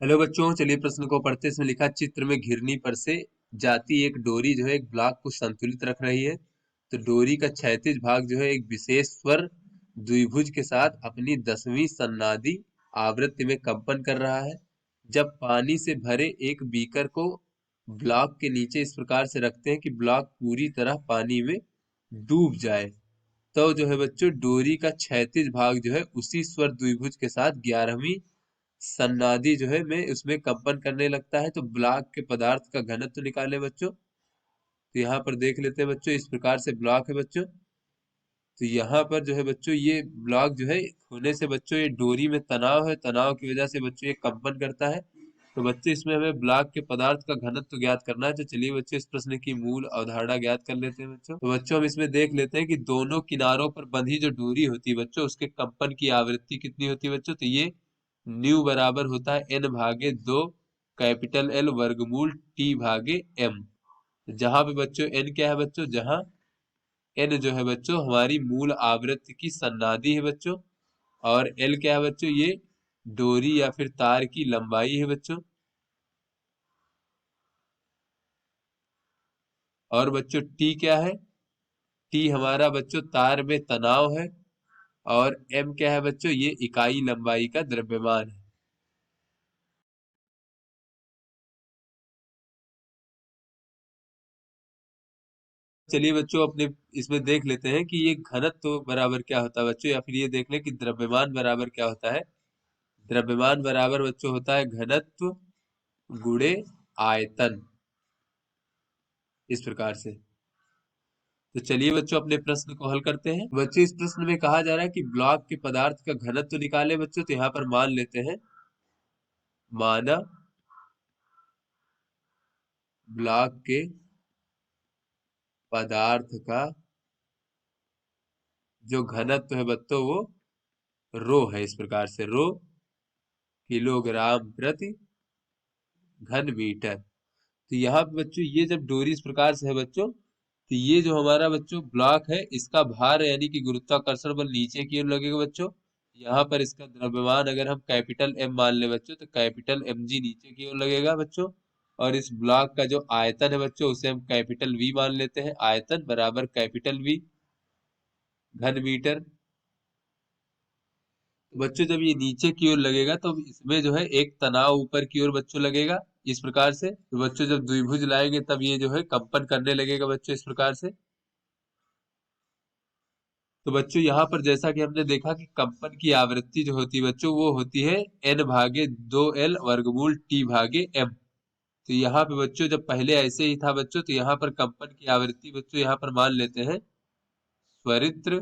Hello बच्चों, चलिए प्रश्न को पढ़ते हैं। इसमें लिखा चित्र में घिरनी पर से जाती एक डोरी जो है एक ब्लॉक को संतुलित रख रही है। तो डोरी का क्षैतिज भाग जो है एक विशेष स्वर द्विभुज के साथ अपनी 10वीं सन्नादी आवृत्ति में कंपन कर रहा है। जब पानी से भरे एक बीकर को ब्लॉक के नीचे इस प्रकार से रखते हैं कि ब्लॉक पूरी तरह पानी में डूब जाए, तो जो है बच्चों डोरी का क्षैतिज भाग जो है उसी स्वर द्विभुज के साथ 11वीं सन्नादी जो है में उसमें कंपन करने लगता है। तो ब्लॉक के पदार्थ का घनत्व निकाले बच्चों। तो यहाँ पर देख लेते हैं बच्चों, इस प्रकार से ब्लॉक है बच्चों। तो यहाँ पर जो है बच्चों ये ब्लॉक जो है होने से बच्चों ये डोरी में तनाव है, तनाव की वजह से बच्चों ये कंपन करता है। तो बच्चों इसमें हमें ब्लॉक के पदार्थ का घनत्व ज्ञात करना है। तो चलिए बच्चों इस प्रश्न की मूल अवधारणा ज्ञात कर लेते हैं बच्चों। तो बच्चों हम इसमें देख लेते हैं कि दोनों किनारों पर बंधी जो डोरी होती है बच्चों उसके कंपन की आवृत्ति कितनी होती है बच्चों। तो ये न्यू बराबर होता है n भागे 2 कैपिटल L वर्गमूल T भागे m। जहां पे बच्चों n क्या है बच्चों, जहां n जो है बच्चों हमारी मूल आवृत्ति की सन्नादी है बच्चों, और L क्या है बच्चों, ये डोरी या फिर तार की लंबाई है बच्चों। और बच्चों T क्या है, T हमारा बच्चों तार में तनाव है। और m क्या है बच्चों, ये इकाई लंबाई का द्रव्यमान है। चलिए बच्चों अपने इसमें देख लेते हैं कि ये घनत्व बराबर क्या होता है बच्चों, या फिर ये देख लें कि द्रव्यमान बराबर क्या होता है। द्रव्यमान बराबर बच्चों होता है घनत्व गुणे आयतन, इस प्रकार से। तो चलिए बच्चों अपने प्रश्न को हल करते हैं। बच्चों इस प्रश्न में कहा जा रहा है कि ब्लॉक के पदार्थ का घनत्व निकाले बच्चों। तो यहाँ पर मान लेते हैं, माना ब्लॉक के पदार्थ का जो घनत्व है बच्चों वो रो है, इस प्रकार से रो किलोग्राम प्रति घन मीटर। तो यहाँ पे बच्चों ये जब डोरी इस प्रकार से है बच्चों, तो ये जो हमारा बच्चों ब्लॉक है इसका भार यानी कि गुरुत्वाकर्षण बल नीचे की ओर लगेगा बच्चों। यहाँ पर इसका द्रव्यमान अगर हम कैपिटल एम मान ले बच्चों, तो कैपिटल एम जी नीचे की ओर लगेगा बच्चों। और इस ब्लॉक का जो आयतन है बच्चों उसे हम कैपिटल वी मान लेते हैं। आयतन बराबर कैपिटल वी घन मीटर। तो बच्चों जब ये नीचे की ओर लगेगा तो इसमें जो है एक तनाव ऊपर की ओर बच्चों लगेगा, इस प्रकार से। तो बच्चों जब द्विभुज लाएंगे तब ये जो है कंपन करने लगेगा बच्चों, इस प्रकार से। तो बच्चों यहाँ पर जैसा कि हमने देखा कि कंपन की आवृत्ति जो होती है बच्चों वो होती है n भागे 2l वर्गमूल t भागे m। तो यहाँ पे बच्चों जब पहले ऐसे ही था बच्चों, तो यहाँ पर कंपन की आवृत्ति बच्चों यहाँ पर मान लेते हैं स्वरित्र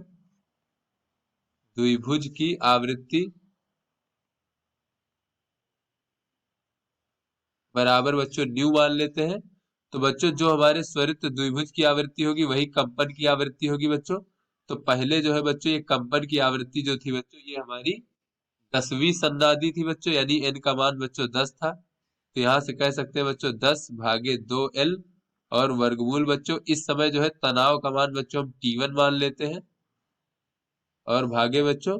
द्विभुज की आवृत्ति बराबर बच्चों न्यू मान लेते हैं। तो बच्चों जो हमारे स्वरित द्विभुज की आवृत्ति होगी वही कंपन की आवृत्ति होगी बच्चों। तो पहले जो है बच्चों ये कंपन की आवृत्ति जो थी बच्चों ये हमारी 10वीं सन्नादी थी बच्चों, यानी n का मान बच्चों 10 था। तो यहाँ से कह सकते हैं बच्चों 10 भागे 2l और वर्गमूल बच्चों इस समय जो है तनाव का मान बच्चों हम T1 मान लेते हैं, और भागे बच्चों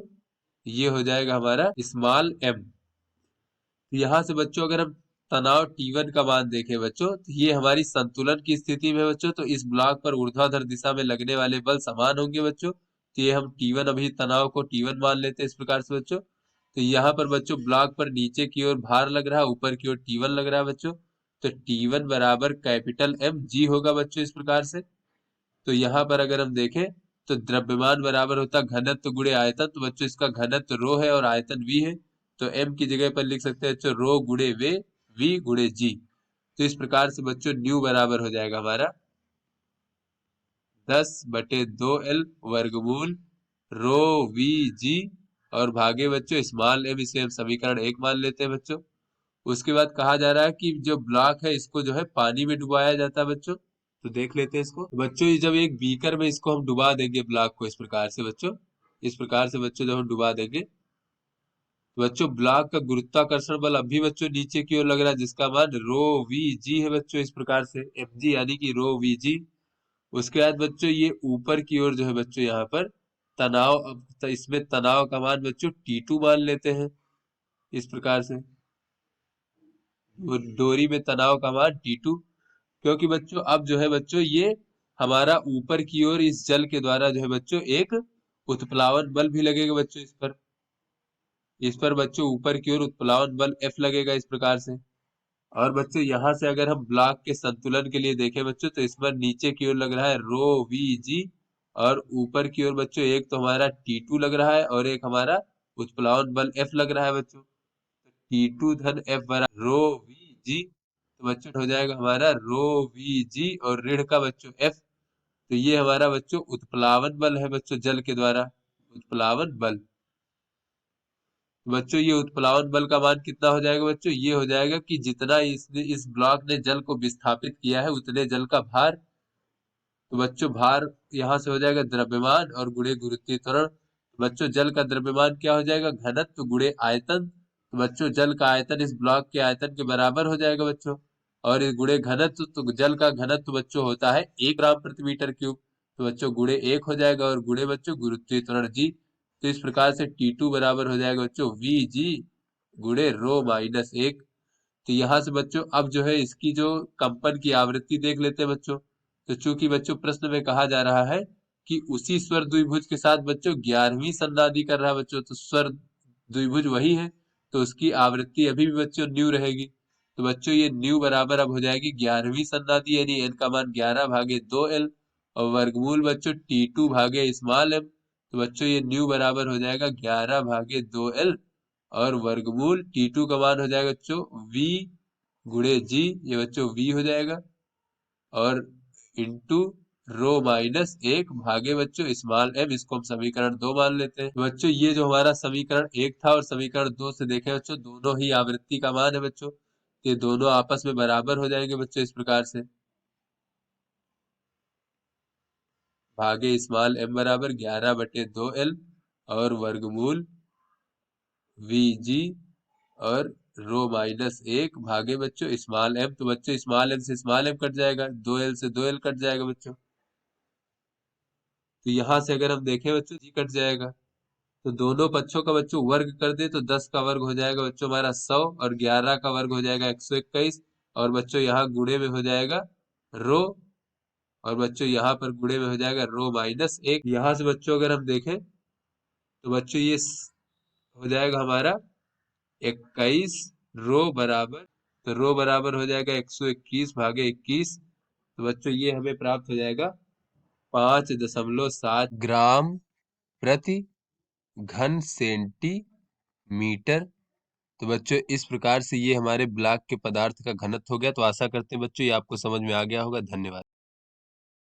ये हो जाएगा हमारा स्मॉल m। तो यहाँ से बच्चों अगर हम तनाव T1 का मान देखें बच्चों, तो ये हमारी संतुलन की स्थिति में बच्चों, तो इस ब्लॉक पर ऊर्ध्वाधर दिशा में लगने वाले बल समान होंगे बच्चों। तो ये हम T1 अभी तनाव को T1 मान लेते हैं इस प्रकार से बच्चों। तो यहाँ पर बच्चों ब्लॉक पर नीचे की ओर भार लग रहा है, ऊपर की ओर T1 लग रहा है बच्चों। तो T1 बराबर कैपिटल एम जी होगा बच्चों, इस प्रकार से। तो यहाँ पर अगर हम देखें तो द्रव्यमान बराबर होता है घनत्व गुणे आयतन। तो बच्चों इसका घनत्व रो है और आयतन वी है। तो m की जगह पर लिख सकते हैं बच्चों रो गुणे वे वी गुणे जी। तो इस प्रकार से बच्चों न्यू बराबर हो जाएगा हमारा 10/2l वर्गमूल रो वी जी, और भागे बच्चों स्मॉल m, इसे हम समीकरण 1 मान लेते हैं बच्चों। उसके बाद कहा जा रहा है कि जो ब्लॉक है इसको जो है पानी में डुबाया जाता है बच्चों। तो देख लेते हैं इसको। तो बच्चों ये जब एक बीकर में इसको हम डुबा देंगे ब्लॉक को इस प्रकार से बच्चों, इस प्रकार से बच्चों जब हम डुबा देंगे तो बच्चों ब्लॉक का गुरुत्वाकर्षण बल अभी बच्चों नीचे की ओर लग रहा है, जिसका मान रो वी जी है बच्चों, इस प्रकार से एफ जी यानी कि रो वी जी। उसके बाद बच्चों ये ऊपर की ओर जो है बच्चों यहाँ पर तनाव, अब इसमें तनाव का मान बच्चों T2 मान लेते हैं इस प्रकार से। वो डोरी में तनाव का मान T2, क्योंकि बच्चों अब जो है बच्चों ये हमारा ऊपर की ओर इस जल के द्वारा जो है बच्चों एक उत्प्लावन बल भी लगेगा बच्चों इस पर बच्चों ऊपर की ओर उत्प्लावन बल F लगेगा इस प्रकार से। और बच्चों यहाँ से अगर हम ब्लॉक के संतुलन के लिए देखें बच्चों तो इस पर नीचे की ओर लग रहा है रो वी जी, और ऊपर की ओर बच्चों एक तो हमारा T2 लग रहा है और एक हमारा उत्प्लावन बल F लग रहा है बच्चों। T2 धन F बराबर रो वी जी, तो बच्चों हो जाएगा हमारा रो वी जी और ऋण का बच्चों F। तो ये हमारा बच्चों उत्प्लावन बल है बच्चों जल के द्वारा, उत्प्लावन बल। बच्चों ये उत्प्लावन बल का मान कितना हो जाएगा बच्चों, ये हो जाएगा कि जितना इसने इस ब्लॉक ने जल को विस्थापित किया है उतने जल का भार। तो बच्चों भार यहाँ से हो जाएगा द्रव्यमान और गुणे गुरुत्वीय त्वरण। तो बच्चों जल का द्रव्यमान क्या हो जाएगा, घनत्व गुणे आयतन। तो बच्चों जल का आयतन इस ब्लॉक के आयतन के बराबर हो जाएगा बच्चों, और इस गुणे घनत्व, तो जल का घनत्व बच्चों होता है 1 ग्राम प्रति मीटर क्यूब। तो बच्चों गुणे 1 हो जाएगा और गुणे बच्चों गुरुत्वीय त्वरण जी। तो इस प्रकार से T2 बराबर हो जाएगा बच्चों वी जी गुणे रो माइनस 1। तो यहाँ से बच्चों अब जो है इसकी जो कंपन की आवृत्ति देख लेते हैं बच्चों। तो चूंकि बच्चों प्रश्न में कहा जा रहा है कि उसी स्वर द्विभुज के साथ बच्चों 11वीं सन्नादि कर रहा है बच्चों, तो स्वर द्विभुज वही है, तो उसकी आवृत्ति अभी भी बच्चों न्यू रहेगी। तो बच्चों ये न्यू बराबर अब हो जाएगी 11वीं सन्नादि, यानी n का मान 11/2L, और वर्गमूल बच्चों T2/m। तो बच्चों ये न्यू बराबर हो जाएगा 11/2L, और वर्गमूल T2 का मान हो जाएगा बच्चों V गुणे जी, ये बच्चों V हो जाएगा, और इंटू रो माइनस 1 भागे बच्चों स्मॉल m, इसको हम समीकरण 2 मान लेते हैं। तो बच्चों ये जो हमारा समीकरण 1 था और समीकरण 2 से देखें बच्चों, दोनों ही आवृत्ति का मान है बच्चों, ये दोनों आपस में बराबर हो जाएंगे बच्चों इस प्रकार से, भागे स्मॉल m बराबर 11/2L, और वर्गमूल वी जी, और रो माइनस 1 भागे बच्चों स्मॉल m। तो बच्चों स्मॉल m से स्मॉल m कट जाएगा, 2L से 2L कट जाएगा बच्चों। तो यहाँ से अगर हम देखें बच्चों जी कट जाएगा, तो दोनों पक्षों का बच्चों वर्ग कर दे तो 10 का वर्ग हो जाएगा बच्चों हमारा 100, और 11 का वर्ग हो जाएगा 121, और बच्चों यहाँ गुणे में हो जाएगा रो, और बच्चों यहाँ पर गुणे में हो जाएगा रो माइनस 1। यहाँ से बच्चों अगर हम देखें तो बच्चों ये हो जाएगा हमारा 21 रो बराबर, तो रो बराबर हो जाएगा 121/21। तो बच्चों ये हमें प्राप्त हो जाएगा 5.7 ग्राम प्रति घन सेंटीमीटर। तो बच्चों इस प्रकार से ये हमारे ब्लॉक के पदार्थ का घनत्व हो गया। तो आशा करते हैं बच्चों ये आपको समझ में आ गया होगा। धन्यवाद।